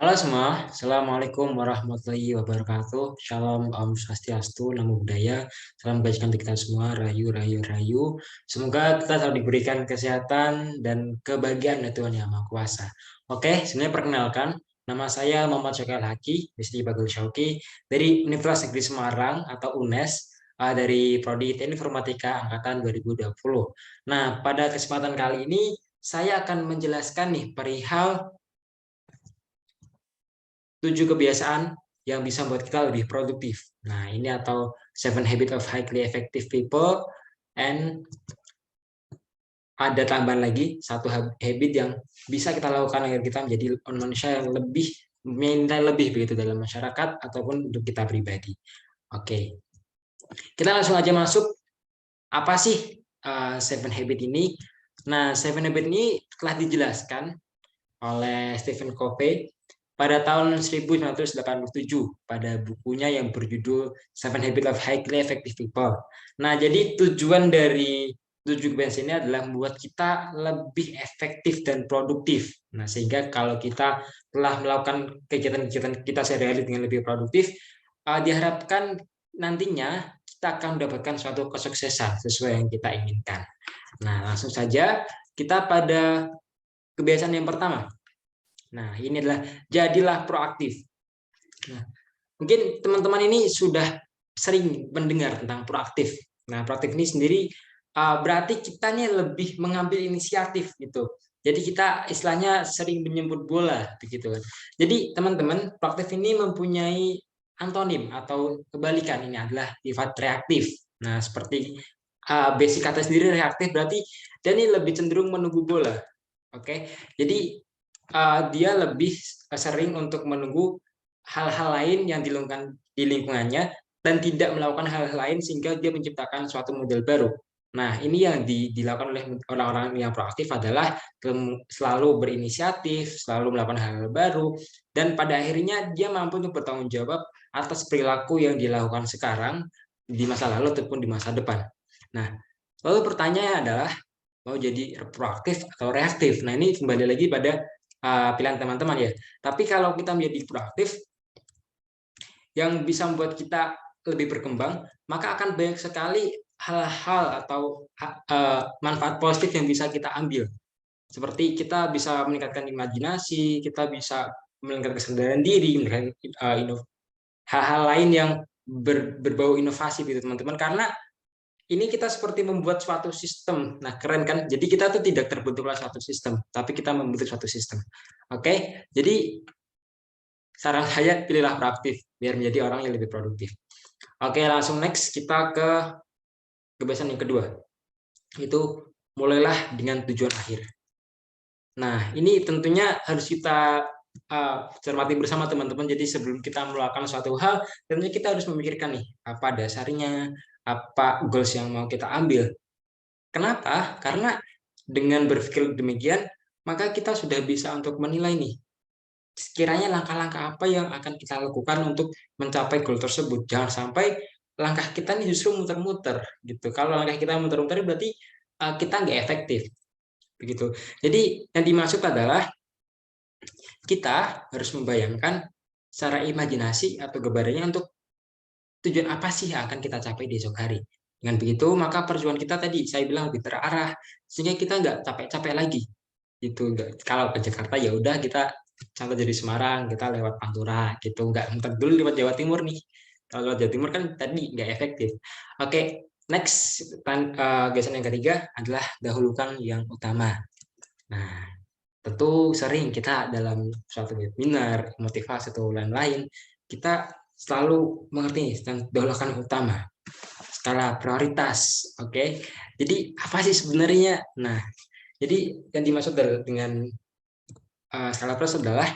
Halo semua, Assalamualaikum warahmatullahi wabarakatuh. Shalom, Om Swastiastu, Namo Buddhaya. Salam kebajikan untuk kita semua, Rayu, Rayu, Rayu. Semoga kita selalu diberikan kesehatan dan kebahagiaan dari Tuhan Yang Maha Kuasa. Oke, sebenarnya perkenalkan, nama saya Muhammad Syakil Haki, Bisri Bagul Syauki, dari Universitas Negeri Semarang atau UNES, dari Prodi Teknik Informatika Angkatan 2020. Nah, pada kesempatan kali ini, saya akan menjelaskan nih perihal 7 kebiasaan yang bisa membuat kita lebih produktif. Nah, ini atau 7 Habits of Highly Effective People, and ada tambahan lagi satu habit yang bisa kita lakukan agar kita menjadi manusia yang lebih nilai lebih begitu dalam masyarakat ataupun untuk kita pribadi. Oke, kita langsung aja masuk. Apa sih 7 Habit ini? Nah, 7 Habit ini telah dijelaskan oleh Stephen Covey pada tahun 1987 pada bukunya yang berjudul 7 Habits of Highly Effective People. Nah, jadi tujuan dari 7 kebiasaan ini adalah membuat kita lebih efektif dan produktif. Nah, sehingga kalau kita telah melakukan kegiatan-kegiatan kita sehari-hari dengan lebih produktif, diharapkan nantinya kita akan mendapatkan suatu kesuksesan sesuai yang kita inginkan. Nah, langsung saja kita pada kebiasaan yang pertama. Nah, ini adalah jadilah proaktif. Nah, mungkin teman-teman ini sudah sering mendengar tentang proaktif. Nah, proaktif ini sendiri berarti kita nih lebih mengambil inisiatif gitu. Jadi kita istilahnya sering menjemput bola begitu kan. Jadi teman-teman, proaktif ini mempunyai antonim atau kebalikan, ini adalah sifat reaktif. Nah, seperti basic kata sendiri reaktif berarti dia ini lebih cenderung menunggu bola. Oke. Jadi dia lebih sering untuk menunggu hal-hal lain yang di lingkungannya dan tidak melakukan hal-hal lain sehingga dia menciptakan suatu model baru. Nah, ini yang dilakukan oleh orang-orang yang proaktif adalah selalu berinisiatif, selalu melakukan hal-hal baru, dan pada akhirnya dia mampu untuk bertanggung jawab atas perilaku yang dilakukan sekarang, di masa lalu ataupun di masa depan. Nah, lalu pertanyaannya adalah mau jadi proaktif atau reaktif. Nah, ini kembali lagi pada pilihan teman-teman ya. Tapi kalau kita menjadi proaktif, yang bisa membuat kita lebih berkembang, maka akan banyak sekali hal-hal atau manfaat positif yang bisa kita ambil. Seperti kita bisa meningkatkan imajinasi, kita bisa meningkatkan kesadaran diri, meningkatkan hal-hal lain yang berbau inovasi gitu teman-teman. Karena ini kita seperti membuat suatu sistem. Nah, keren kan? Jadi kita tuh tidak terbentuklah suatu sistem, tapi kita membentuk suatu sistem. Oke, jadi saran saya pilihlah proaktif biar menjadi orang yang lebih produktif. Oke, langsung next kita ke kebiasaan yang kedua. Itu mulailah dengan tujuan akhir. Nah, ini tentunya harus kita cermati bersama teman-teman. Jadi sebelum kita melakukan suatu hal, tentunya kita harus memikirkan nih, apa dasarnya, apa goals yang mau kita ambil. Kenapa? Karena dengan berpikir demikian, maka kita sudah bisa untuk menilai nih, sekiranya langkah-langkah apa yang akan kita lakukan untuk mencapai goal tersebut. Jangan sampai langkah kita nih justru muter-muter gitu. Kalau langkah kita muter-muter berarti kita nggak efektif begitu. Jadi yang dimaksud adalah kita harus membayangkan secara imajinasi atau gambarannya untuk tujuan apa sih yang akan kita capai di esok hari. Dengan begitu maka perjuangan kita tadi saya bilang lebih terarah sehingga kita nggak capek-capek lagi. Itu kalau ke Jakarta ya udah kita contoh dari Semarang kita lewat Pantura gitu, nggak muter dulu lewat Jawa Timur nih. Kalau lewat Jawa Timur kan tadi nggak efektif. Oke, next kebiasaan yang ketiga adalah dahulukan yang utama. Nah, tentu sering kita dalam suatu webinar, motivasi atau lain-lain, kita selalu mengerti tentang dahulukan yang utama, skala prioritas. Oke, jadi apa sih sebenarnya? Nah, jadi yang dimaksud dengan skala prioritas adalah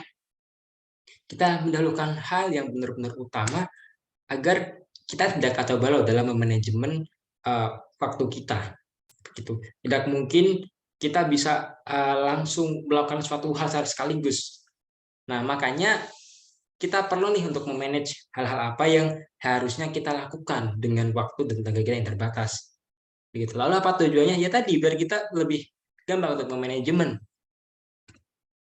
kita mendahulukan hal yang benar-benar utama agar kita tidak kacau balau dalam memanajemen waktu kita. Gitu. Tidak mungkin kita bisa langsung melakukan suatu hal secara sekaligus. Nah, makanya kita perlu nih untuk memanage hal-hal apa yang harusnya kita lakukan dengan waktu dan tenaga kita yang terbatas. Begitu. Lalu apa tujuannya? Ya tadi biar kita lebih gampang untuk memanajemen.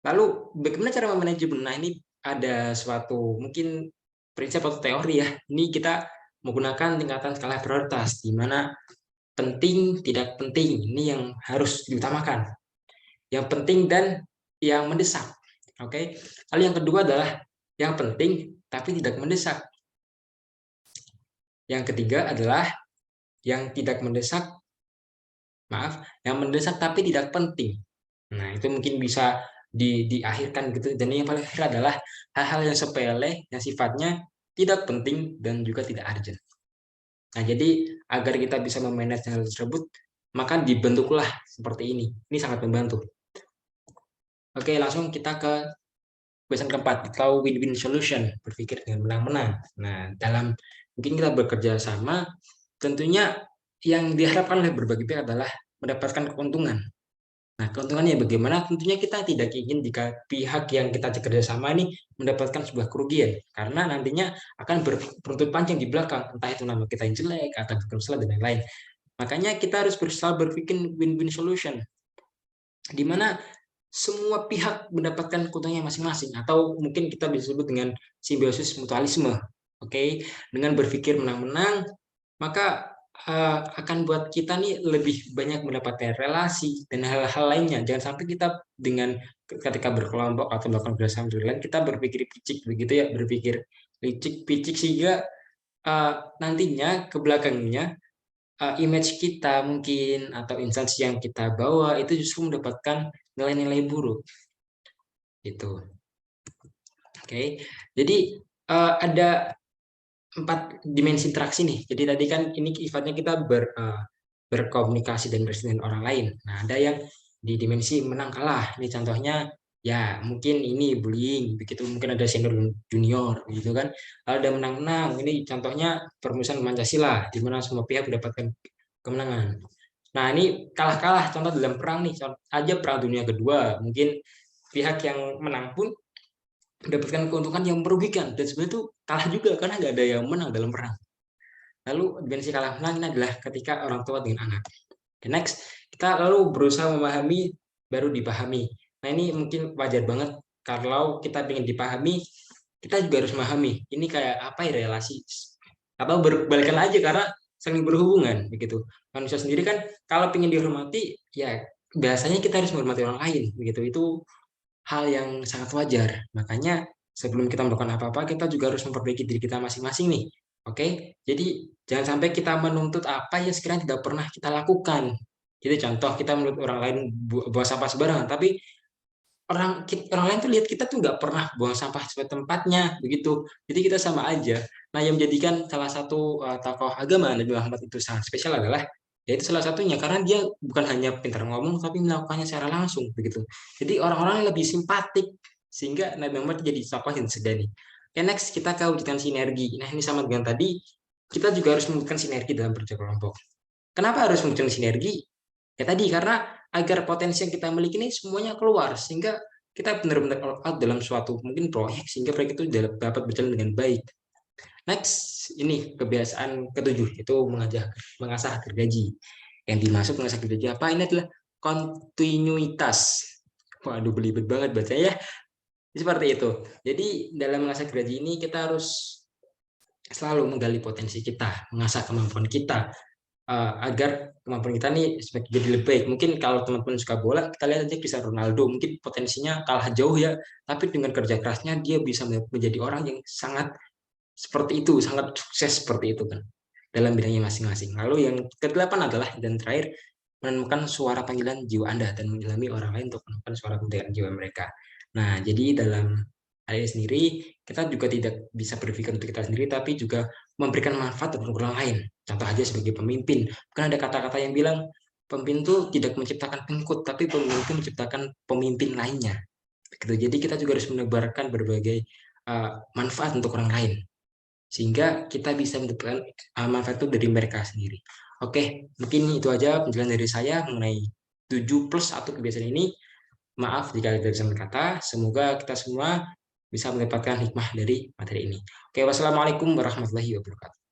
Lalu bagaimana cara memanajemen? Nah, ini ada suatu mungkin prinsip atau teori ya. Ini kita menggunakan tingkatan skala prioritas, di mana penting, tidak penting, ini yang harus diutamakan. Yang penting dan yang mendesak. Oke. Lalu yang kedua adalah yang penting tapi tidak mendesak. Yang ketiga adalah yang tidak mendesak, yang mendesak tapi tidak penting. Nah, itu mungkin bisa diakhirkan gitu. Dan yang paling akhir adalah hal-hal yang sepele yang sifatnya tidak penting dan juga tidak urgent. Nah, jadi agar kita bisa memanage hal tersebut, maka dibentuklah seperti ini. Ini sangat membantu. Oke, langsung kita ke kebiasaan keempat, atau win-win solution, berpikir dengan menang-menang. Nah, dalam mungkin kita bekerja sama, tentunya yang diharapkan oleh berbagai pihak adalah mendapatkan keuntungan. Nah, keuntungannya bagaimana? Tentunya kita tidak ingin jika pihak yang kita bekerja sama ini mendapatkan sebuah kerugian, karena nantinya akan beruntut panjang di belakang, entah itu nama kita yang jelek, atau bermasalah, dan lain-lain. Makanya kita harus berusaha berpikir win-win solution, di mana semua pihak mendapatkan keuntungannya masing-masing, atau mungkin kita bisa sebut dengan simbiosis mutualisme. Oke, dengan berpikir menang-menang, maka akan buat kita nih lebih banyak mendapatkan relasi dan hal-hal lainnya. Jangan sampai kita dengan ketika berkelompok atau melakukan kerjasama dengan lain, kita berpikir picik begitu ya, berpikir picik sehingga nantinya ke belakangnya image kita mungkin atau instansi yang kita bawa itu justru mendapatkan nilai-nilai buruk gitu. Oke, jadi ada 4 dimensi interaksi nih. Jadi tadi kan ini sifatnya kita berkomunikasi dan berinteraksi dengan orang lain. Nah, ada yang di dimensi menang kalah. Ini contohnya ya mungkin ini bullying, begitu mungkin ada senior junior gitu kan. Lalu ada menang-menang. Ini contohnya permusuhan Pancasila di mana semua pihak mendapatkan kemenangan. Nah, ini kalah-kalah contoh dalam perang nih, aja perang dunia kedua. Mungkin pihak yang menang pun mendapatkan keuntungan yang merugikan, dan sebenarnya itu kalah juga karena nggak ada yang menang dalam perang. Lalu dimensi kalah menang ini adalah ketika orang tua dengan anak. The next, kita lalu berusaha memahami baru dipahami. Nah, ini mungkin wajar banget kalau kita ingin dipahami, kita juga harus memahami. Ini kayak apa ya, relasi atau berbalikan aja karena saling berhubungan begitu. Manusia sendiri kan kalau ingin dihormati ya biasanya kita harus menghormati orang lain begitu. Itu hal yang sangat wajar. Makanya sebelum kita melakukan apa-apa, kita juga harus memperbaiki diri kita masing-masing nih. Oke, jadi jangan sampai kita menuntut apa yang sekiranya tidak pernah kita lakukan. Jadi contoh kita menuntut orang lain buang sampah sembarangan, tapi orang lain tuh lihat kita tuh nggak pernah buang sampah sesuai tempatnya, begitu. Jadi kita sama aja. Nah, yang menjadikan salah satu tokoh agama Nabi Muhammad itu sangat spesial adalah yaitu salah satunya karena dia bukan hanya pintar ngomong tapi melakukannya secara langsung begitu. Jadi orang-orang yang lebih simpatik sehingga Nabi Muhammad jadi tokoh yang disegani. Oke, next kita ke wujudkan sinergi. Nah, ini sama dengan tadi, kita juga harus mewujudkan sinergi dalam kerja kelompok. Kenapa harus mewujudkan sinergi? Ya tadi, karena agar potensi yang kita miliki ini semuanya keluar, sehingga kita benar-benar all out dalam suatu mungkin proyek, sehingga proyek itu dapat berjalan dengan baik. Next, ini kebiasaan ketujuh, itu mengasah gergaji. Yang dimaksud mengasah gergaji apa? Ini adalah kontinuitas. Waduh, belibet banget bacanya ya. Seperti itu. Jadi dalam mengasah gergaji ini kita harus selalu menggali potensi kita, mengasah kemampuan kita, agar kemampuan kita nih jadi lebih baik. Mungkin kalau teman-teman suka bola, kita lihat aja bisa Ronaldo, mungkin potensinya kalah jauh ya, tapi dengan kerja kerasnya dia bisa menjadi orang yang sangat seperti itu, sangat sukses seperti itu kan dalam bidangnya masing-masing. Lalu yang kedelapan adalah dan terakhir, menemukan suara panggilan jiwa Anda dan mengilhami orang lain untuk menemukan suara panggilan jiwa mereka. Nah, jadi dalam hal ini sendiri, kita juga tidak bisa berpikir untuk kita sendiri, tapi juga memberikan manfaat untuk orang lain. Contoh aja sebagai pemimpin, kan ada kata-kata yang bilang, pemimpin itu tidak menciptakan pengikut, tapi pemimpin menciptakan pemimpin lainnya. Gitu. Jadi kita juga harus menebarkan berbagai manfaat untuk orang lain, sehingga kita bisa mendapatkan manfaat itu dari mereka sendiri. Oke, mungkin itu aja penjelasan dari saya mengenai 7+1 kebiasaan ini. Maaf jika ada kesalahan kata, semoga kita semua bisa mendapatkan hikmah dari materi ini. Oke, wassalamualaikum warahmatullahi wabarakatuh.